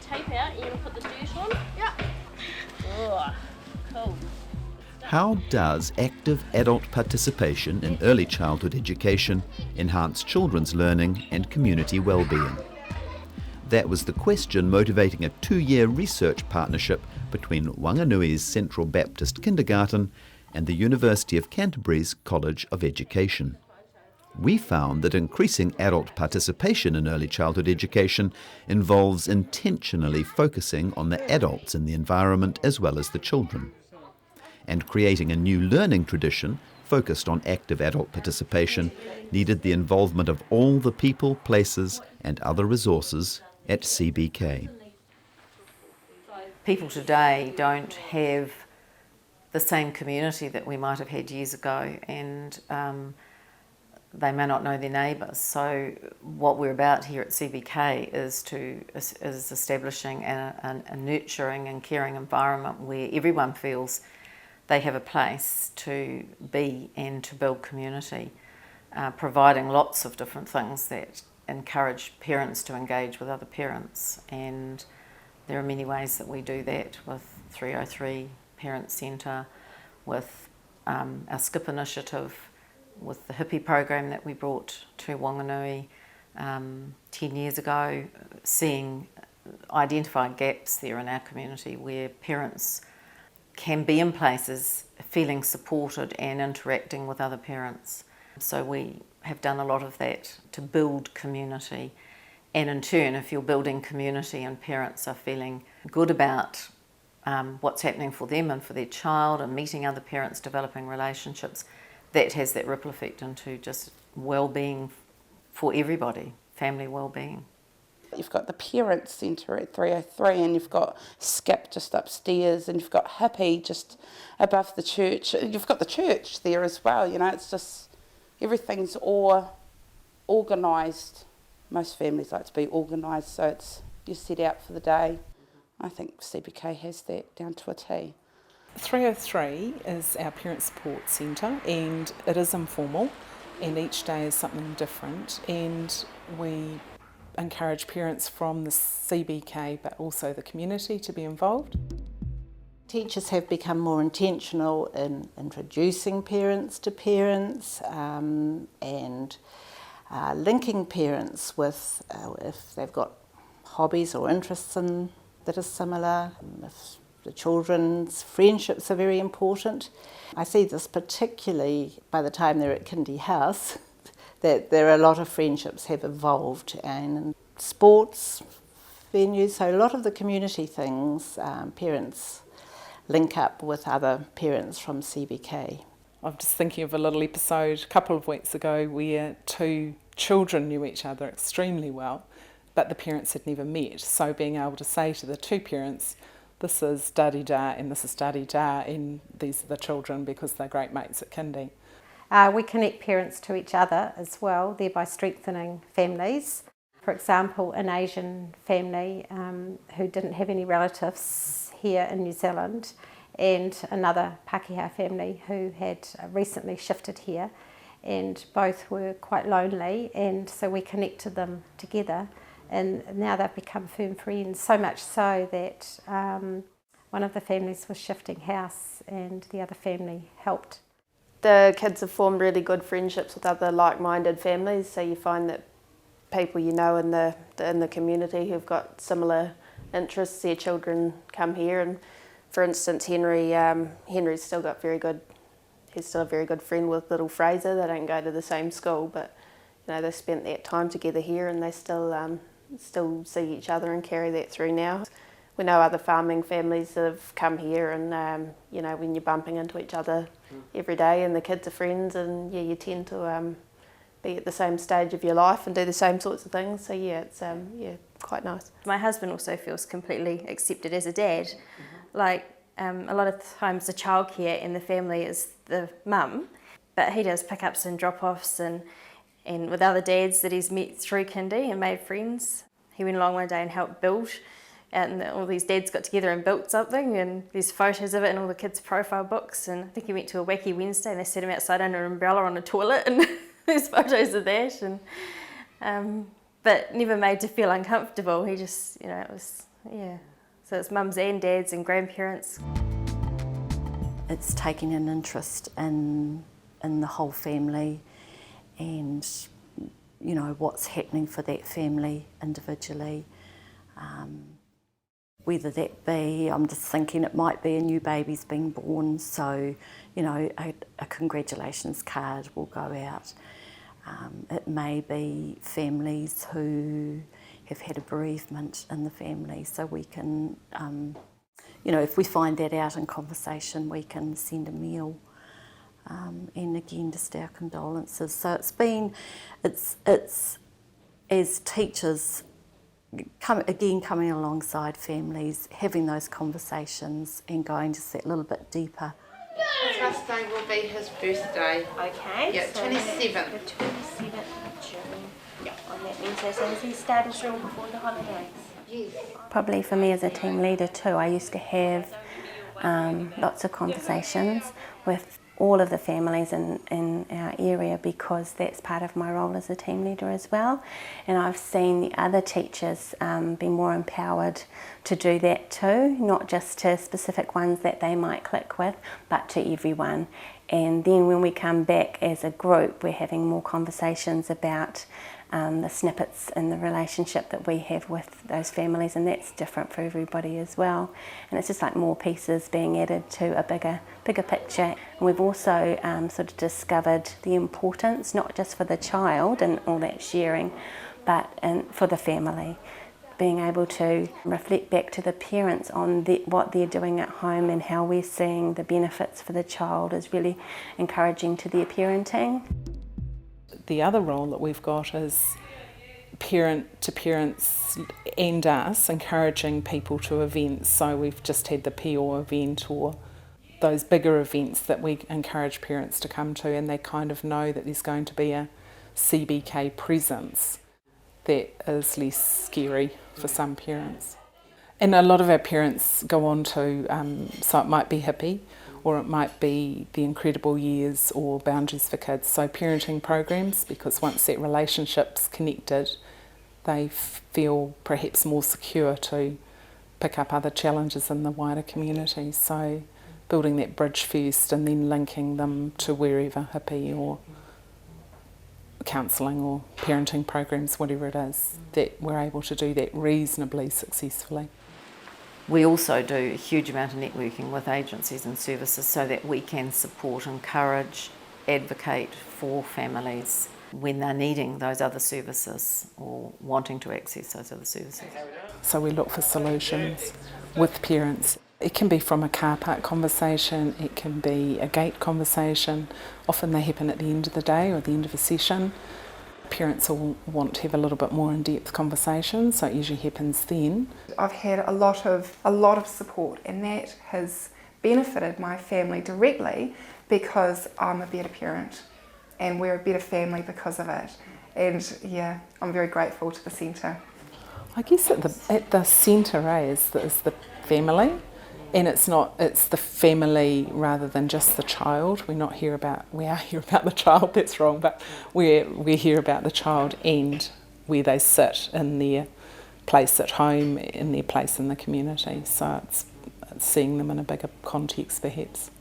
tape out, you're going to put the dirt on? Yeah. Oh, cool. How does active adult participation in early childhood education enhance children's learning and community well-being? That was the question motivating a 2-year research partnership between Whanganui's Central Baptist Kindergarten and the University of Canterbury's College of Education. We found that increasing adult participation in early childhood education involves intentionally focusing on the adults in the environment as well as the children. And creating a new learning tradition focused on active adult participation needed the involvement of all the people, places and other resources at CBK. People today don't have the same community that we might have had years ago, and they may not know their neighbours. So what we're about here at CBK is establishing a nurturing and caring environment where everyone feels they have a place to be and to build community, providing lots of different things that encourage parents to engage with other parents. And there are many ways that we do that with 303 Parent Centre, with our SKIP initiative, with the hippie program that we brought to Whanganui 10 years ago, seeing identified gaps there in our community where parents can be in places feeling supported and interacting with other parents. So we have done a lot of that to build community, and in turn, if you're building community and parents are feeling good about what's happening for them and for their child and meeting other parents, developing relationships, that has that ripple effect into just well-being for everybody, family well-being. You've got the Parent Centre at 303, and you've got SKIP just upstairs, and you've got hippie just above the church. You've got the church there as well, you know, it's just, everything's all organised. Most families like to be organised, so it's, you set out for the day. I think CBK has that down to a T. 303 is our parent support centre, and it is informal, and each day is something different, and we encourage parents from the CBK but also the community to be involved. Teachers have become more intentional in introducing parents to parents and linking parents with if they've got hobbies or interests that are similar, if the children's friendships are very important. I see this particularly by the time they're at Kindy House, that there are a lot of friendships have evolved, and in sports venues, so a lot of the community things, parents link up with other parents from CBK. I'm just thinking of a little episode a couple of weeks ago where 2 children knew each other extremely well, but the parents had never met. So being able to say to the 2 parents, this is da-di-da and this is da-di-da, and these are the children because they're great mates at Kindy. We connect parents to each other as well, thereby strengthening families. For example, an Asian family who didn't have any relatives here in New Zealand, and another Pākehā family who had recently shifted here, and both were quite lonely, and so we connected them together, and now they've become firm friends, so much so that one of the families was shifting house and the other family helped. The kids have formed really good friendships with other like-minded families, so you find that people you know in the community who've got similar interests, their children come here. And for instance, Henry's still got he's still a very good friend with little Fraser. They don't go to the same school, but you know, they spent that time together here, and they still see each other and carry that through now. We know other farming families that have come here, and you know, when you're bumping into each other every day and the kids are friends, and yeah, you tend to be at the same stage of your life and do the same sorts of things. So yeah, it's quite nice. My husband also feels completely accepted as a dad. Like a lot of times the childcare in the family is the mum, but he does pickups and drop-offs and with other dads that he's met through Kindy and made friends. He went along one day and helped build, and all these dads got together and built something, and there's photos of it in all the kids' profile books. And I think he went to a Wacky Wednesday and they set him outside under an umbrella on a toilet, and there's photos of that. And but never made to feel uncomfortable. He just, you know, Yeah. So it's mums and dads and grandparents. It's taking an interest in the whole family and, you know, what's happening for that family individually. Whether that be, I'm just thinking it might be a new baby's being born, so, you know, a congratulations card will go out. It may be families who have had a bereavement in the family, so we can, you know, if we find that out in conversation, we can send a meal. And again, just our condolences. So it's as teachers, coming alongside families, having those conversations and going just that little bit deeper. Trust Day will be his birthday. Okay. Yeah, so 27th. The 27th of June. Yeah. On that Wednesday. So has he started school before the holidays? Yes. Probably for me as a team leader too, I used to have lots of conversations with all of the families in our area, because that's part of my role as a team leader as well. And I've seen the other teachers be more empowered to do that too, not just to specific ones that they might click with, but to everyone. And then when we come back as a group, we're having more conversations about the snippets in the relationship that we have with those families, and that's different for everybody as well. And it's just like more pieces being added to a bigger picture. And we've also sort of discovered the importance, not just for the child and all that sharing, but for the family. Being able to reflect back to the parents on what they're doing at home and how we're seeing the benefits for the child is really encouraging to their parenting. The other role that we've got is parent to parents and us encouraging people to events. So we've just had the PO event or those bigger events that we encourage parents to come to, and they kind of know that there's going to be a CBK presence that is less scary for some parents. And a lot of our parents go on to, so it might be Hippie, or it might be the Incredible Years or Boundaries for Kids, so parenting programs, because once that relationship's connected, they feel perhaps more secure to pick up other challenges in the wider community. So building that bridge first and then linking them to wherever, Hippie or counselling or parenting programs, whatever it is, that we're able to do that reasonably successfully. We also do a huge amount of networking with agencies and services so that we can support, encourage, advocate for families when they're needing those other services or wanting to access those other services. So we look for solutions with parents. It can be from a car park conversation, it can be a gate conversation. Often they happen at the end of the day or at the end of a session. Parents will want to have a little bit more in-depth conversation, so it usually happens then. I've had a lot of support, and that has benefited my family directly because I'm a better parent and we're a better family because of it. And yeah, I'm very grateful to the centre. I guess at the centre is the family, and it's the family rather than just the child. We are here about the child, that's wrong, but we're here about the child and where they sit in their place at home, in their place in the community. So it's seeing them in a bigger context perhaps.